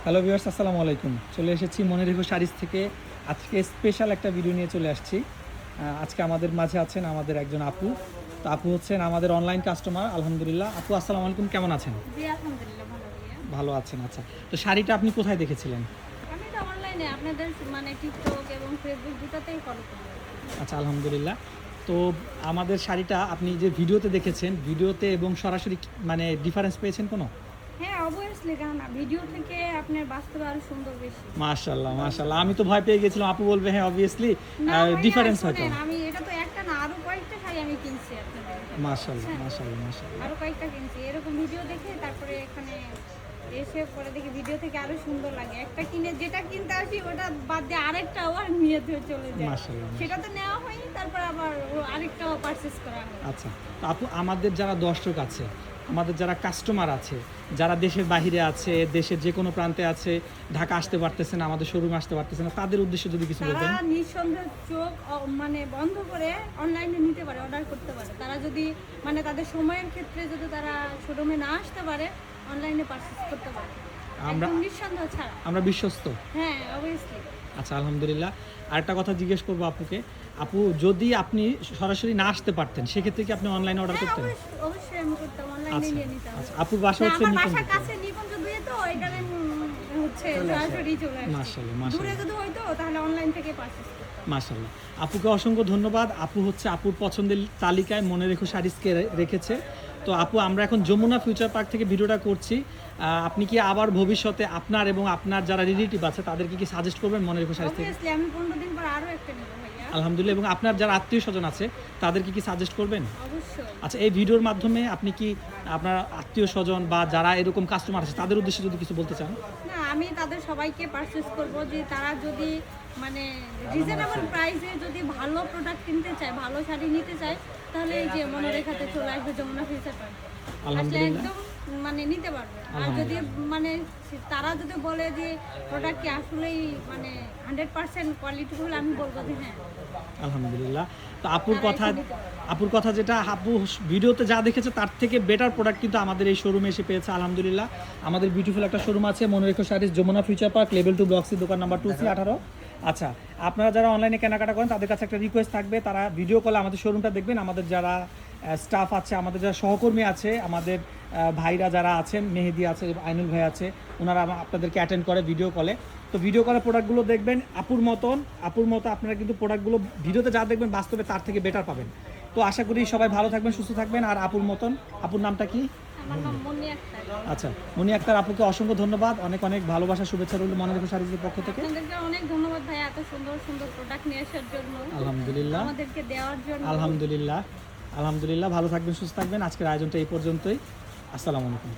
Hello viewers, আসসালামু আলাইকুম। চলে এসেছি মনে রেখো শাড়িজ থেকে। আজকে স্পেশাল একটা ভিডিও নিয়ে চলে আসছি। আজকে আমাদের মাঝে আছেন আমাদের একজন আপু। তো আপু হচ্ছেন আমাদের অনলাইন কাস্টমার। আলহামদুলিল্লাহ। আপু আসসালামু আলাইকুম, কেমন আছেন? জি, আলহামদুলিল্লাহ ভালো ভাইয়া। ভালো আছেন, আচ্ছা। তো শাড়িটা আপনি কোথায় দেখেছিলেন? আমি তো অনলাইনে আপনাদের টিকটক এবং ফেসবুক দুটাতেই ফলো করি। আচ্ছা, আলহামদুলিল্লাহ। তো আমাদের শাড়িটা আপনি যে ভিডিওতে দেখেছেন, ভিডিওতে এবং সরাসরি ডিফারেন্স পেয়েছেন কোনো? হ্যাঁ, অবভিয়াসলি, কারণ ভিডিও থেকে আপনার বাস্তবে আরো সুন্দর বেশি। মাশাআল্লাহ, মাশাআল্লাহ। আমি তো ভয় পেয়ে গেছিলাম আপু বলবে হ্যাঁ অবভিয়াসলি না ভাইয়া, ডিফারেন্স হয়তো। শোনেন, আমি এটা তো একটা না, আরো কয়েকটা শাড়ি আমি কিনছি আপনাদের এখানে। মাশাআল্লাহ, বুঝছেন? মাশাআল্লাহ, মাশাআল্লাহ। আরো কয়েকটা কিনছি, এরকম ভিডিও দেখে তারপরে এখানে এসে পরে দেখি ভিডিও থেকে আরো সুন্দর লাগে। একটা কিনে যেটা কিনতে আসি ওটা বাদ দিয়ে আরেকটা আবার নিয়ে চলে যায়। মাশাআল্লাহ। সেটা তো নেওয়া হয়নি, তারপর আবার আরেকটাও পারচেজ করা হয়। আচ্ছা, তো আপু আমাদের যারা দর্শক আছে, আমাদের যারা কাস্টমার আছে, যারা দেশের বাইরে আছে, দেশের যে কোনো প্রান্তে আছে, ঢাকা আসতে পারতেছে না, আমাদের শোরুমে আসতে পারতেছে না, তাদের উদ্দেশ্যে যদি কিছু বলতেন। তারা নিঃসন্দেহে চোখ বন্ধ করে অনলাইনে নিতে পারে, অর্ডার করতে পারে। তারা যদি তাদের সময়ের ক্ষেত্রে যদি তারা শোরুমে না আসতে পারে, অনলাইনে পারচেজ করতে পারে আমরা একদম নিঃসন্দেহ ছাড়া। আমরা বিশ্বস্ত। হ্যাঁ, অবভিয়াসলি। আচ্ছা, আলহামদুলিল্লাহ। আরেকটা কথা জিজ্ঞেস করবো আপুকে। আপু, যদি আপনি সরাসরি না আসতে পারতেন সেক্ষেত্রে কি আপনি অনলাইনে অর্ডার হ্যাঁ, করতেন? অবশ্যই আমি করতাম, অনলাইনে আচ্ছা, নিয়ে নিতাম। আচ্ছা। আপুর বাসা না, হচ্ছে আমার নিকুঞ্জ। বাসার কাছে নিকুঞ্জ দুয়ে, তো এখানে হচ্ছে সরাসরি চলে আসছে। মাশাআল্লাহ, দূরে মাশাআল্লাহ, যদি হইতো তাহলে অনলাইন থেকে পারচেজ করতাম। মাশাআল্লাহ। আপুকে অসংখ্য ধন্যবাদ। আপু হচ্ছে আপুর পছন্দের তালিকায় মনে রেখো শাড়িজকে রেখেছে। তো আপু, আমরা এখন যমুনা ফিউচার পার্ক থেকে ভিডিওটা করছি। আপনি কি আবার ভবিষ্যতে আপনার এবং আপনার যারা রিলেটিভ আছে তাদেরকে কি সাজেস্ট করবেন মনে রেখো শাড়িজ থেকে? অবভিয়াসলি, আমি 15 দিন পর আরো একটা নেব ভাইয়া। আলহামদুলিল্লাহ। এবং আপনার যারা আত্মীয় স্বজন আছে তাদেরকে কি সাজেস্ট করবেন? অবশ্যই। আচ্ছা, এই ভিডিওর মাধ্যমে আপনি কি আপনার আত্মীয় স্বজন বা যারা এরকম কাস্টমার আছে তাদের উদ্দেশ্যে যদি কিছু বলতে চান? না, আমি তাদের সবাইকে পারচেজ করব যে তারা যদি রিজনেবল প্রাইসে যদি ভালো প্রোডাক্ট কিনতে চায়, ভালো শাড়ি নিতে চায়, তাহলে এই যে মনোরেখাতে চলে আসবে যমুনা ফিউচার পার্ক। আসলে আলহামদুলিল্লাহ। একদম নিতে পারবে। আর যদি তারা যদি বলে যে প্রোডাক্ট কি আসলেই 100% কোয়ালিটি হলে, আমি বলবো যে হ্যাঁ। আলহামদুলিল্লাহ। তো তারা এসে নিতে আপুর কথা যেটা, আপু ভিডিওতে যা দেখেছে তার থেকে বেটার প্রোডাক্ট কিন্তু আমাদের এই শোরুমে এসে পেয়েছে আলহামদুলিল্লাহ। আমাদের বিউটিফুল একটা শোরুম আছে মনে রেখো sarees, Jamuna future park, level 2 block C, দোকান নাম্বার 2C18। আচ্ছা, আপনারা যারা অনলাইনে কেনাকাটা করেন তাদের কাছে একটা রিকোয়েস্ট থাকবে, তারা ভিডিও কলে আমাদের শোরুমটা দেখবেন। আমাদের যারা স্টাফ আছে, আমাদের যারা সহকর্মী আছে, আমাদের ভাইরা যারা আছেন, মেহেদি আছে, আইনুল ভাই আছে, ওনারা আপনাদেরকে অ্যাটেন্ড করে ভিডিও কলে। তো ভিডিও কলে প্রোডাক্টগুলো দেখবেন আপুর মতো আপনারা কিন্তু প্রোডাক্টগুলো ভিডিওতে যা দেখবেন বাস্তবে তার থেকে বেটার পাবেন। তো আশা করি সবাই ভালো থাকবেন, সুস্থ থাকবেন। আর আপুর নামটা কি? আমার নাম মনি আক্তার। আচ্ছা, মনি আক্তার আপুকে অসংখ্য ধন্যবাদ। অনেক অনেক ভালোবাসা, শুভেচ্ছা রইল মনে রেখো শাড়িজের পক্ষ থেকে। আপনাদেরকে অনেক ধন্যবাদ ভাই, এত সুন্দর সুন্দর প্রোডাক্ট নিয়ে আসার জন্য, আলহামদুলিল্লাহ, আমাদেরকে দেওয়ার জন্য। আলহামদুলিল্লাহ, আলহামদুলিল্লাহ। ভালো থাকবেন, সুস্থ থাকবেন। আজকের আয়োজনটা এই পর্যন্তই। আসসালামু আলাইকুম।